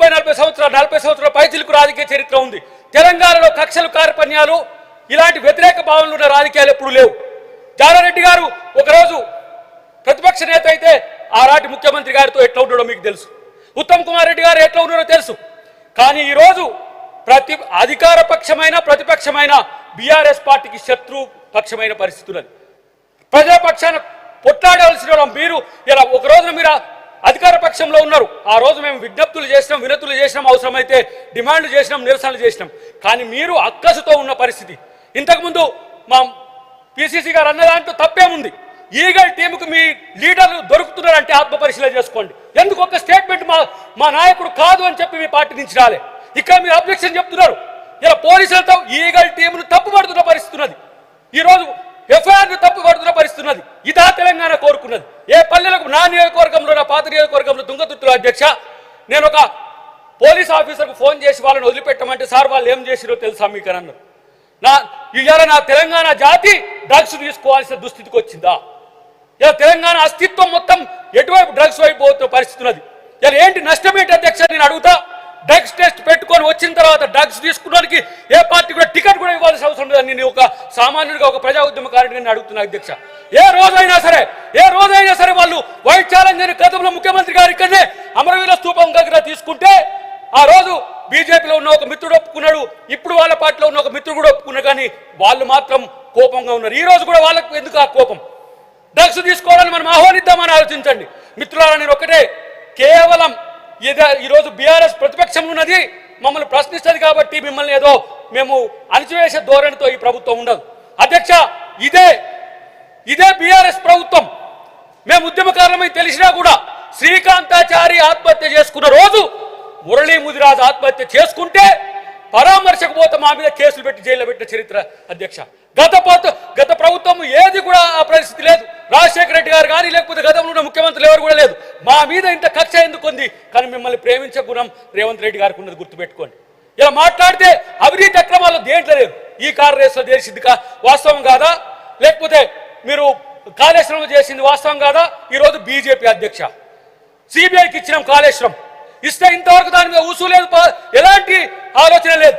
30-40 సంవత్సరాలు 40 సంవత్సరాల పైచిలకు రాజకీయ చరిత్ర ఉంది. తెలంగాణలో కక్షలు కార్పణ్యాలు ఇలాంటి వ్యతిరేక భావనలు ఉన్న రాజకీయాలు ఎప్పుడు లేవు. జానారెడ్డి గారు ఒకరోజు ప్రతిపక్ష నేత అయితే ఆనాటి ముఖ్యమంత్రి గారితో ఎట్లా ఉన్నాడో మీకు తెలుసు. ఉత్తమ్ కుమార్ రెడ్డి గారు ఎట్లా ఉన్నాడో తెలుసు. కానీ ఈరోజు అధికార పక్షమైన ప్రతిపక్షమైన బీఆర్ఎస్ పార్టీకి శత్రు పక్షమైన పరిస్థితులు. ప్రజాపక్షాన పొట్లాడవలసిన మీరు ఇలా ఒక రోజున మీరు అధికార పక్షంలో ఉన్నారు. ఆ రోజు మేము విజ్ఞప్తులు చేసినాం, వినతులు చేసినాం, అవసరమైతే డిమాండ్లు చేసినాం, నిరసనలు చేసినాం. కానీ మీరు అక్కసుతో ఉన్న పరిస్థితి. ఇంతకుముందు మా పిసిసి గారు అన్న దాంట్లో తప్పేముంది? ఈగల్ టీముకు మీ లీడర్లు దొరుకుతున్నారంటే ఆత్మపరిశీలన చేసుకోండి. ఎందుకు ఒక స్టేట్మెంట్ మా నాయకుడు కాదు అని చెప్పి మీ పార్టీ నుంచి రాలే. ఇక్కడ మీరు అబ్జెక్షన్ చెప్తున్నారు. ఇలా పోలీసులతో ఈగల్ టీమును తప్పుపడుతున్న పరిస్థితి ఉన్నది. ఈరోజు ఎఫ్ఐఆర్ను తప్పుపడుతున్న పరిస్థితి ఉన్నది. ఇదా తెలంగాణ కోరుకున్నది? ఏ పల్లెలకు నా నియోజకవర్గంలో, నా పాత నియోజకవర్గంలో తుంగతుర్తిలో అధ్యక్ష నేను ఒక పోలీస్ ఆఫీసర్కు ఫోన్ చేసి వాళ్ళని వదిలిపెట్టమంటే సార్ వాళ్ళు ఏం చేసిరో తెలుసా మీకు అని అన్నారు. ఇవాళ నా తెలంగాణ జాతి డ్రగ్స్ తీసుకోవాల్సిన దుస్థితికి వచ్చిందా? ఇలా తెలంగాణ అస్తిత్వం మొత్తం ఎటువైపు డ్రగ్స్ వైపు పోతున్న పరిస్థితి ఉన్నది. ఇలా ఏంటి నష్టం ఏంటి అధ్యక్ష? నేను అడుగుతా. డ్రగ్స్ టెస్ట్ పెట్టుకొని వచ్చిన తర్వాత డ్రగ్స్ తీసుకోవడానికి ఏ పార్టీ కూడా టికెట్ కూడా ఇవ్వాల్సిన అవసరం లేదని నేను ఒక సామాన్యుడిగా, ఒక ప్రజా ఉద్యమకారుడిగా నేను అడుగుతున్నా అధ్యక్ష. ఏ రోజైనా సరే వాళ్ళు వైట్ ఛాలెంజ్ అని గతంలో ముఖ్యమంత్రి గారు ఇక్కడనే అమరవీర స్తూపం దగ్గర తీసుకుంటే ఆ రోజు బీజేపీలో ఉన్న ఒక మిత్రుడు ఒప్పుకున్నాడు, ఇప్పుడు వాళ్ళ పార్టీలో ఉన్న ఒక మిత్రుడు కూడా ఒప్పుకున్నాడు. కానీ వాళ్ళు మాత్రం కోపంగా ఉన్నారు. ఈ రోజు కూడా వాళ్ళకు ఎందుకు ఆ కోపం? డ్రగ్స్ తీసుకోవాలని మనం ఆహ్వానిద్దామని ఆలోచించండి మిత్రులారా. నేను ఒకటే, కేవలం ఈరోజు బీఆర్ఎస్ ప్రతిపక్షం ఉన్నది, మమ్మల్ని ప్రశ్నిస్తుంది కాబట్టి మిమ్మల్ని ఏదో మేము అణచివేసే ధోరణితో ఈ ప్రభుత్వం ఉండదు అధ్యక్ష. ఇదే బీఆర్ఎస్ ప్రభుత్వం. మేము ఉద్యమకారులమై తెలిసినా కూడా శ్రీకాంతాచారి ఆత్మహత్య చేసుకున్న రోజు మురళీ ముదిరాజు ఆత్మహత్య చేసుకుంటే పరామర్శకు పోతే మా మీద కేసులు పెట్టి జైల్లో పెట్టిన చరిత్ర అధ్యక్ష. గత ప్రభుత్వం ఏది కూడా ఆ పరిస్థితి లేదు. రాజశేఖర రెడ్డి గారు కానీ లేకపోతే గతంలో ఉన్న ముఖ్యమంత్రులు ఎవరు కూడా లేదు. మా మీద ఇంత కక్ష ఎందుకు ఉంది? కానీ మిమ్మల్ని ప్రేమించే గుణం రేవంత్ రెడ్డి గారికి ఉన్నది గుర్తుపెట్టుకోండి. ఇలా మాట్లాడితే అవినీతి అక్రమాలు దేంట్లో లేదు. ఈ కార్ రేసులో చేసింది వాస్తవం కాదా? లేకపోతే మీరు కాళేశ్వరం చేసింది వాస్తవం కాదా? ఈరోజు బీజేపీ అధ్యక్ష సిబిఐకి ఇచ్చినాం కాళేశ్వరం, ఇస్తే ఇంతవరకు దాని మీద ఊసు లేదు, ఎలాంటి ఆలోచన లేదు.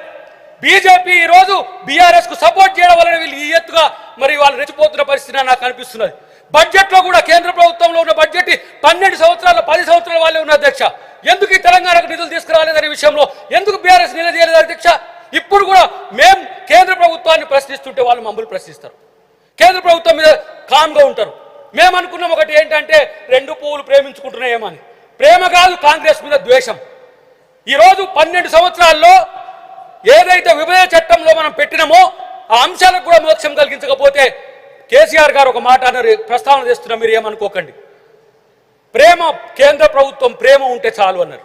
బీజేపీ ఈరోజు బీఆర్ఎస్ కు సపోర్ట్ చేయడం వలన వీళ్ళు ఈ ఎత్తుగా మరి వాళ్ళు రెచ్చిపోతున్న పరిస్థితి నాకు అనిపిస్తున్నది. బడ్జెట్ లో కూడా కేంద్ర ప్రభుత్వంలో ఉన్న బడ్జెట్ 12 సంవత్సరాలు 10 సంవత్సరాల వాళ్ళే ఉన్న అధ్యక్ష. ఎందుకు ఈ తెలంగాణకు నిధులు తీసుకురాలేదనే విషయంలో ఎందుకు బీఆర్ఎస్ నిలదీయలేదు అధ్యక్ష? ఇప్పుడు కూడా మేము కేంద్ర ప్రభుత్వాన్ని ప్రశ్నిస్తుంటే వాళ్ళు మమ్మల్ని ప్రశ్నిస్తారు. కేంద్ర ప్రభుత్వం మీద కామ్గా ఉంటారు. మేము అనుకున్నాం ఒకటి ఏంటంటే 2 పువ్వులు ప్రేమించుకుంటున్నాయేమని. ప్రేమ కాదు, కాంగ్రెస్ మీద ద్వేషం. ఈరోజు 12 సంవత్సరాల్లో ఏదైతే విభజన చట్టంలో మనం పెట్టినామో ఆ అంశాలకు కూడా మోక్షం కలిగించకపోతే కేసీఆర్ గారు ఒక మాట అన్నారు, ప్రస్తావన చేస్తున్నా, మీరు ఏమనుకోకండి. ప్రేమ కేంద్ర ప్రభుత్వం ప్రేమ ఉంటే చాలు అన్నారు.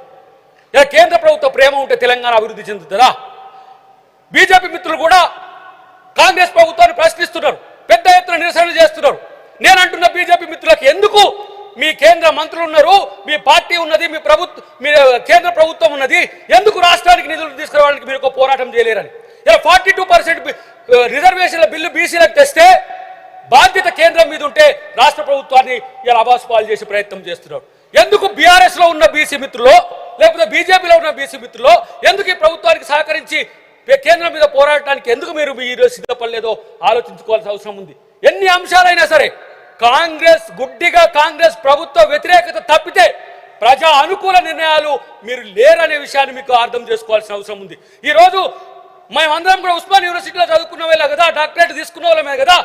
ఇలా కేంద్ర ప్రభుత్వ ప్రేమ ఉంటే తెలంగాణ అభివృద్ధి చెందుతుందా? బీజేపీ మిత్రులు కూడా కాంగ్రెస్ ప్రభుత్వాన్ని ప్రశ్నిస్తున్నారు, పెద్ద ఎత్తున నిరసనలు చేస్తున్నారు. నేను అంటున్న బీజేపీ మిత్రులకు, ఎందుకు మీ కేంద్ర మంత్రులు ఉన్నారు, మీ పార్టీ ఉన్నది, మీ కేంద్ర ప్రభుత్వం ఉన్నది, ఎందుకు రాష్ట్రానికి నిధులు తీసుకురావడానికి మీరు ఒక పోరాటం చేయలేరని. ఇలా 42% రిజర్వేషన్ల బిల్లు బీసీలకు తెస్తే బాధ్యత కేంద్రం మీద ఉంటే రాష్ట్ర ప్రభుత్వాన్ని ఇలా అబాసుపాలు చేసే ప్రయత్నం చేస్తున్నారు. ఎందుకు బీఆర్ఎస్ లో ఉన్న బీసీ మిత్రులు లేకపోతే బీజేపీలో ఉన్న బీసీ మిత్రులు ఎందుకు ఈ ప్రభుత్వానికి సహకరించి కేంద్రం మీద పోరాడటానికి ఎందుకు మీరు సిద్ధపడలేదో ఆలోచించుకోవాల్సిన అవసరం ఉంది. ఎన్ని అంశాలైనా సరే గుడ్డిగా కాంగ్రెస్ ప్రభుత్వ వ్యతిరేకత తప్పితే ప్రజా అనుకూల నిర్ణయాలు మీరు లేరనే విషయాన్ని మీకు అర్థం చేసుకోవాల్సిన అవసరం ఉంది. ఈరోజు మేమందరం కూడా ఉస్మాన్ యూనివర్సిటీలో చదువుకున్న వాళ్ళే కదా, డాక్టరేట్ తీసుకున్న వాళ్ళమే కదా.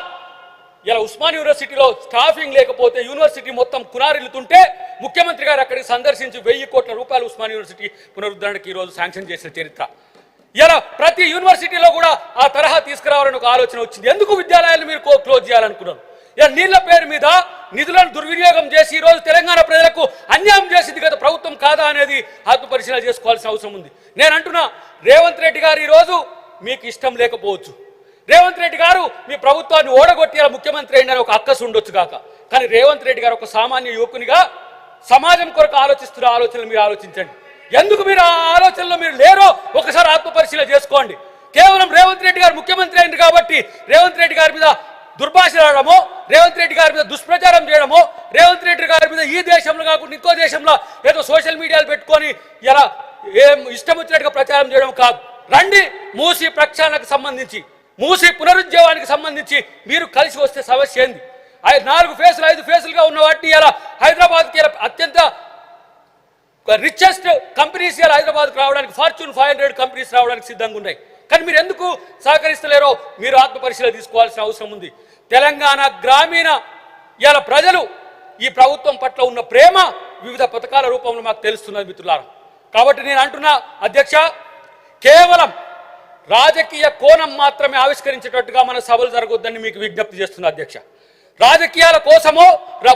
ఇలా ఉస్మాన్ యూనివర్సిటీలో స్టాఫింగ్ లేకపోతే యూనివర్సిటీ మొత్తం కునారిల్లుతుంటే ముఖ్యమంత్రి గారు అక్కడికి సందర్శించి 1000 కోట్ల రూపాయలు ఉస్మాన్ యూనివర్సిటీ పునరుద్ధరణకి ఈరోజు శాంక్షన్ చేసిన చరిత్ర. ఇలా ప్రతి యూనివర్సిటీలో కూడా ఆ తరహా తీసుకురావాలని ఒక ఆలోచన వచ్చింది. ఎందుకు విద్యాలయాలు మీరు క్లోజ్ చేయాలనుకున్నారు? ఇలా నీళ్ల పేరు మీద నిధులను దుర్వినియోగం చేసి ఈరోజు తెలంగాణ ప్రజలకు అన్యాయం చేసింది కదా ప్రభుత్వం కాదా అనేది ఆత్మపరిశీలన చేసుకోవాల్సిన అవసరం ఉంది. నేను అంటున్నా, రేవంత్ రెడ్డి గారు ఈరోజు మీకు ఇష్టం లేకపోవచ్చు, రేవంత్ రెడ్డి గారు మీ ప్రభుత్వాన్ని ఓడగొట్టి ముఖ్యమంత్రి అయిన ఒక అక్కసు ఉండొచ్చు కాక, కానీ రేవంత్ రెడ్డి గారు ఒక సామాన్య యువకునిగా సమాజం కొరకు ఆలోచిస్తున్న ఆలోచనలు మీరు ఆలోచించండి. ఎందుకు మీరు ఆ ఆలోచనలో మీరు లేరో ఒకసారి ఆత్మపరిశీలన చేసుకోండి. కేవలం రేవంత్ రెడ్డి గారు ముఖ్యమంత్రి అయింది కాబట్టి రేవంత్ రెడ్డి గారి మీద దుర్భాషలాడమో, రేవంత్ రెడ్డి గారి మీద దుష్ప్రచారం చేయడమో, రేవంత్ రెడ్డి గారి మీద ఈ దేశంలో కాకుండా ఇంకో దేశంలో ఏదో సోషల్ మీడియాలు పెట్టుకొని ఇలా ఏం ఇష్టం వచ్చినట్టుగా ప్రచారం చేయడం కాదు. రండి, మూసి ప్రక్షాళనకు సంబంధించి, మూసి పునరుజ్జీవానికి సంబంధించి మీరు కలిసి వస్తే సమస్య ఏంది? 4 ఫేసులు 5 ఫేసులుగా ఉన్న వాటిని ఇలా హైదరాబాద్కి అత్యంత రిచెస్ట్ కంపెనీస్ ఇలా హైదరాబాద్కి రావడానికి, ఫార్చ్యూన్ 500 కంపెనీస్ రావడానికి సిద్ధంగా ఉన్నాయి. కానీ మీరు ఎందుకు సహకరిస్తలేరో మీరు ఆత్మపరిశీలన తీసుకోవాల్సిన అవసరం ఉంది. తెలంగాణ గ్రామీణ ఇలా ప్రజలు ఈ ప్రభుత్వం పట్ల ఉన్న ప్రేమ వివిధ పథకాల రూపంలో మాకు తెలుస్తున్నది మిత్రులారా. కాబట్టి నేను అంటున్నా అధ్యక్ష, కేవలం రాజకీయ కోణం మాత్రమే ఆవిష్కరించేటట్టుగా మన సభలు జరగొద్దని మీకు విజ్ఞప్తి చేస్తున్నా అధ్యక్ష. రాజకీయాల కోసమో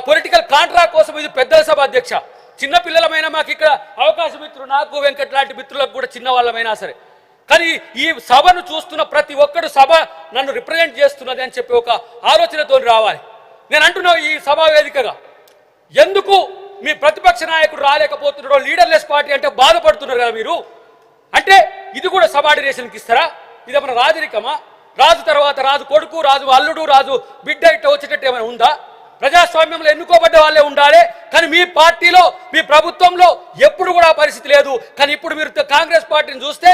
పొలిటికల్ కాంట్రాక్ట్ కోసం ఇది పెద్దల సభ అధ్యక్ష. చిన్న పిల్లలమైనా మాకు ఇక్కడ అవకాశం మిత్రులు, నాకు వెంకట్ లాంటి మిత్రులకు కూడా చిన్న వాళ్ళమైనా సరే, కానీ ఈ సభను చూస్తున్న ప్రతి ఒక్కరు సభ నన్ను రిప్రజెంట్ చేస్తున్నది అని చెప్పి ఒక ఆలోచనతో రావాలి. నేను అంటున్నా ఈ సభా వేదికగా, ఎందుకు మీ ప్రతిపక్ష నాయకుడు రాలేకపోతున్నారో, లీడర్లెస్ పార్టీ అంటే బాధపడుతున్నారు కదా మీరు, అంటే ఇది కూడా సబార్డినేషన్కి ఇస్తారా? ఇది మన రాజరికమా? రాజు తర్వాత రాజు కొడుకు, రాజు అల్లుడు, రాజు బిడ్డ ఇట్ట వచ్చేటట్టు ఏమైనా ఉందా? ప్రజాస్వామ్యంలో ఎన్నుకోబడ్డ వాళ్ళే ఉండాలి. కానీ మీ పార్టీలో, మీ ప్రభుత్వంలో ఎప్పుడు కూడా పరిస్థితి లేదు. కానీ ఇప్పుడు మీరు కాంగ్రెస్ పార్టీని చూస్తే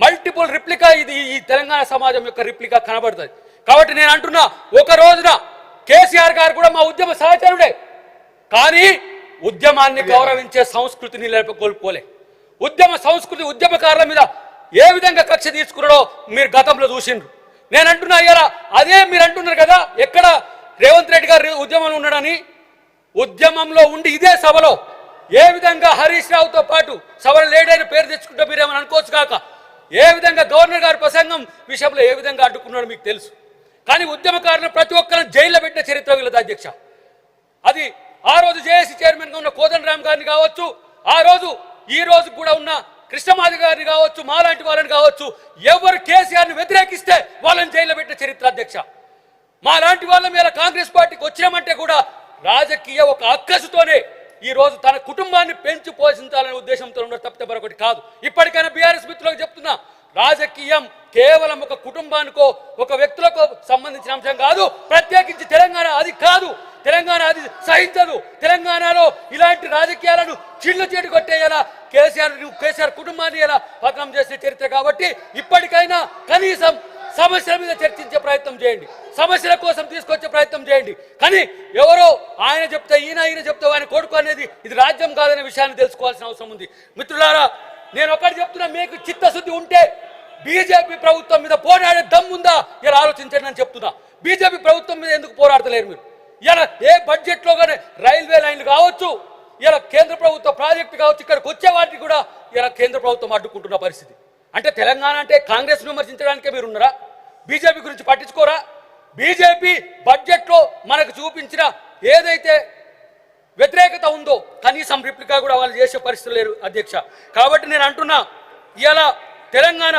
మల్టిపుల్ రిప్లికా, ఇది ఈ తెలంగాణ సమాజం యొక్క రిప్లికా కనబడుతుంది. కాబట్టి నేను అంటున్నా, ఒక రోజున కేసీఆర్ గారు కూడా మా ఉద్యమ సహచరుడే, కానీ ఉద్యమాన్ని గౌరవించే సంస్కృతిని కోల్పోలే. ఉద్యమ సంస్కృతి, ఉద్యమకారుల మీద ఏ విధంగా కక్ష తీసుకున్నాడో మీరు గతంలో చూసిండ్రు. నేను అంటున్నా ఇలా అదే మీరు అంటున్నారు కదా, ఎక్కడ రేవంత్ రెడ్డి గారు ఉద్యమంలో ఉన్నాడని, ఉద్యమంలో ఉండి ఇదే సభలో ఏ విధంగా హరీష్ రావుతో పాటు సభలో లేడైన పేరు తెచ్చుకుంటే మీరేమని అనుకోవచ్చు కాక, ఏ విధంగా గవర్నర్ గారి ప్రసంగం విషయంలో ఏ విధంగా అడ్డుకున్నాడో మీకు తెలుసు. కానీ ఉద్యమకారులను ప్రతి ఒక్కరిని జైల్లో పెట్టిన చరిత్ర వీళ్ళది అధ్యక్ష. అది ఆ రోజు జేఏసీ చైర్మన్గా ఉన్న కోదండరామ్ గారిని కావచ్చు, ఆ రోజు ఈ రోజు కూడా ఉన్న కృష్ణమాది గారిని కావచ్చు, మాలాంటి వాళ్ళని కావచ్చు, ఎవరు కేసీఆర్ని వ్యతిరేకిస్తే వాళ్ళని జైల్లో పెట్టిన చరిత్ర అధ్యక్ష. మా లాంటి వాళ్ళ మీద కాంగ్రెస్ పార్టీకి వచ్చినామంటే కూడా రాజకీయ ఒక అక్కసుతోనే ఈ రోజు తన కుటుంబాన్ని పెంచి పోషించాలనే ఉద్దేశంతో ఉన్నారు తప్పితే మరొకటి కాదు. ఇప్పటికైనా బీఆర్ఎస్ మిత్రులకు చెప్తున్నా, రాజకీయం కేవలం ఒక కుటుంబానికో ఒక వ్యక్తులకు సంబంధించిన అంశం కాదు. ప్రత్యేకించి తెలంగాణ అది కాదు, తెలంగాణ సహించదు. తెలంగాణలో ఇలాంటి రాజకీయాలను చిల్లు చేటు కొట్టేయాలా, కేసీఆర్ కుటుంబాన్ని ఎలా పతనం చేసే చరిత్ర. కాబట్టి ఇప్పటికైనా కనీసం సమస్యల మీద చర్చించే ప్రయత్నం చేయండి, సమస్యల కోసం తీసుకొచ్చే ప్రయత్నం చేయండి. కానీ ఎవరో ఆయన చెప్తే ఈయన చెప్తే ఆయన కొడుకు అనేది ఇది రాజ్యం కాదనే విషయాన్ని తెలుసుకోవాల్సిన అవసరం ఉంది. మిత్రులారా, నేను ఒకటి చెప్తున్నా, మీకు చిత్తశుద్ధి ఉంటే బీజేపీ ప్రభుత్వం మీద పోరాడే దమ్ముందా ఇలా ఆలోచించండి అని చెప్తున్నా. బీజేపీ ప్రభుత్వం మీద ఎందుకు పోరాడతలేరు మీరు? ఇలా ఏ బడ్జెట్లో కానీ రైల్వే లైన్లు కావచ్చు, ఇలా కేంద్ర ప్రభుత్వ ప్రాజెక్టు కావచ్చు, ఇక్కడికి వచ్చే వాటిని కూడా ఇలా కేంద్ర ప్రభుత్వం అడ్డుకుంటున్న పరిస్థితి. అంటే తెలంగాణ అంటే కాంగ్రెస్ విమర్శించడానికే మీరున్నారా? బీజేపీ గురించి పట్టించుకోరా? బీజేపీ బడ్జెట్లో మనకు చూపించిన ఏదైతే వ్యతిరేకత ఉందో కనీసం రిప్లికా కూడా వాళ్ళు చేసే పరిస్థితులు లేరు అధ్యక్ష. కాబట్టి నేను అంటున్నా, ఇలా తెలంగాణ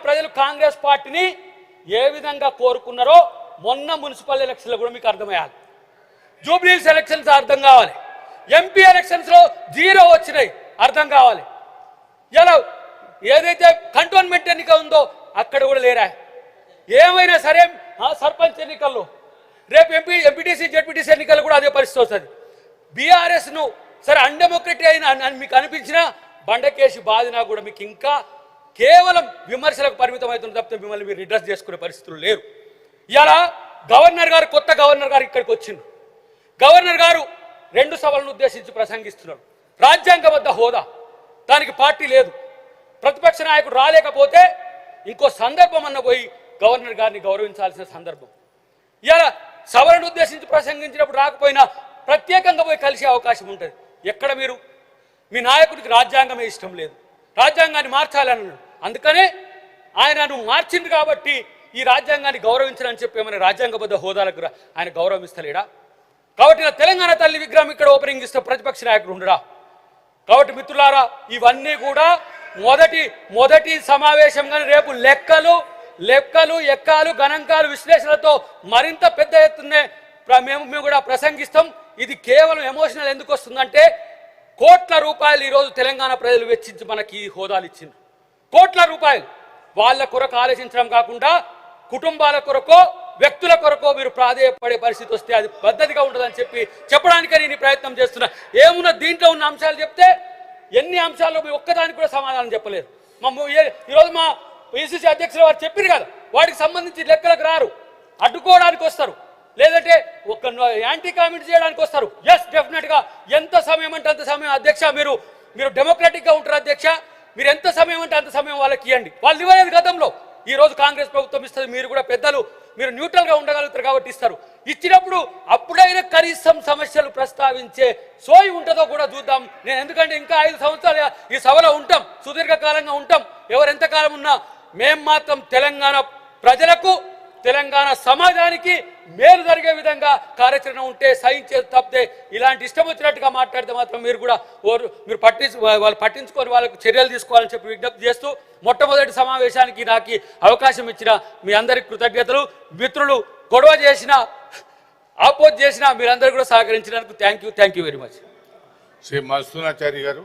ప్రజలు కాంగ్రెస్ పార్టీని ఏ విధంగా కోరుకున్నారో మొన్న మున్సిపల్ ఎలక్షన్లో కూడా మీకు అర్థమయ్యాలి. జూబ్లీహిల్స్ ఎలక్షన్స్ అర్థం కావాలి, ఎంపీ ఎలక్షన్స్లో 0 వచ్చినాయి అర్థం కావాలి. ఇలా ఏదైతే కంటోన్మెంట్ ఎన్నిక ఉందో అక్కడ కూడా లేరా? ఏమైనా సరే సర్పంచ్ ఎన్నికల్లో, రేపు ఎంపీటీసీ జెడ్పీటీసీ ఎన్నికల్లో కూడా అదే పరిస్థితి వస్తుంది. బీఆర్ఎస్ను సరే అన్డెమోక్రటిక్ అయిన మీకు అనిపించినా, బండకేసి బాధినా కూడా మీకు ఇంకా కేవలం విమర్శలకు పరిమితం అవుతుంది తప్పితే మిమ్మల్ని మీరు రిడ్రెస్ చేసుకునే పరిస్థితులు లేరు. ఇలా గవర్నర్ గారు, కొత్త గవర్నర్ గారు ఇక్కడికి వచ్చిండ్రు. గవర్నర్ గారు 2 సభలను ఉద్దేశించి ప్రసంగిస్తున్నారు. రాజ్యాంగబద్ధ హోదా, దానికి పార్టీ లేదు. ప్రతిపక్ష నాయకుడు రాలేకపోతే ఇంకో సందర్భం అన్న పోయి గవర్నర్ గారిని గౌరవించాల్సిన సందర్భం. ఇలా సభలను ఉద్దేశించి ప్రసంగించినప్పుడు రాకపోయినా ప్రత్యేకంగా పోయి కలిసే అవకాశం ఉంటుంది. ఎక్కడ మీరు, మీ నాయకుడికి రాజ్యాంగమే ఇష్టం లేదు, రాజ్యాంగాన్ని మార్చాలని, అందుకనే ఆయనను మార్చింది కాబట్టి ఈ రాజ్యాంగాన్ని గౌరవించాలని చెప్పి ఏమైనా రాజ్యాంగబద్ధ హోదాలకు ఆయన గౌరవం ఇస్తలేడా? కాబట్టి తెలంగాణ తల్లి విగ్రహం ఇక్కడ ఓపెనింగ్ ఇస్తే ప్రతిపక్ష నాయకుడు ఉండడా? కాబట్టి మిత్రులారా, ఇవన్నీ కూడా మొదటి సమావేశం, కానీ రేపు లెక్కలు ఎక్కాలు గణాంకాలు విశ్లేషణలతో మరింత పెద్ద ఎత్తునే మేము కూడా ప్రసంగిస్తాం. ఇది కేవలం ఎమోషనల్ ఎందుకు వస్తుందంటే, కోట్ల రూపాయలు ఈరోజు తెలంగాణ ప్రజలు వెచ్చించి మనకి ఈ హోదాలు ఇచ్చింది. కోట్ల రూపాయలు వాళ్ళ కొరకు ఆలోచించడం కాకుండా కుటుంబాల కొరకో వ్యక్తుల కొరకో మీరు ప్రాధేయపడే పరిస్థితి వస్తే అది పద్ధతిగా ఉంటుందని చెప్పడానికి నేను ప్రయత్నం చేస్తున్నా. ఏమున్నా దీంట్లో ఉన్న అంశాలు చెప్తే ఎన్ని అంశాల్లో మీ ఒక్కదానికి కూడా సమాధానం చెప్పలేదు. ఈరోజు మా పిసిసి అధ్యక్షులు వారు చెప్పారు కదా, వాటికి సంబంధించి లెక్కలకు రారు, అడ్డుకోవడానికి వస్తారు, లేదంటే ఒక యాంటీ కామెంట్ చేయడానికి వస్తారు. ఎస్, డెఫినెట్గా ఎంత సమయం అంటే అంత సమయం అధ్యక్ష, మీరు డెమోక్రాటిక్గా ఉంటారు అధ్యక్ష. మీరు ఎంత సమయం అంటే అంత సమయం వాళ్ళకి ఇవ్వండి. వాళ్ళు ఇవ్వలేదు గతంలో, ఈ రోజు కాంగ్రెస్ ప్రభుత్వం ఇస్తుంది. మీరు కూడా పెద్దలు, మీరు న్యూట్రల్గా ఉండగలుగుతారు కాబట్టి ఇస్తారు. ఇచ్చినప్పుడు అప్పుడైనా కనీసం సమస్యలు ప్రస్తావించే సోయి ఉంటుందో కూడా చూద్దాం. నేను ఎందుకంటే ఇంకా 5 సంవత్సరాలు ఈ సభలో ఉంటాం, సుదీర్ఘకాలంగా ఉంటాం. ఎవరు ఎంతకాలం ఉన్నా మేం మాత్రం తెలంగాణ ప్రజలకు, తెలంగాణ సమాజానికి మేలు జరిగే విధంగా కార్యాచరణ ఉంటే సహించేది తప్పితే ఇలాంటి ఇష్టం వచ్చినట్టుగా మాట్లాడితే మాత్రం మీరు కూడా వాళ్ళు పట్టించుకొని వాళ్ళకు చర్యలు తీసుకోవాలని చెప్పి విజ్ఞప్తి చేస్తూ, మొట్టమొదటి సమావేశానికి నాకు అవకాశం ఇచ్చిన మీ అందరికి కృతజ్ఞతలు. మిత్రులు గొడవ చేసిన, ఆపోజ్ చేసిన మీరందరూ కూడా సహకరించినందుకు thank you very much. Shri Madhusudanachari గారు.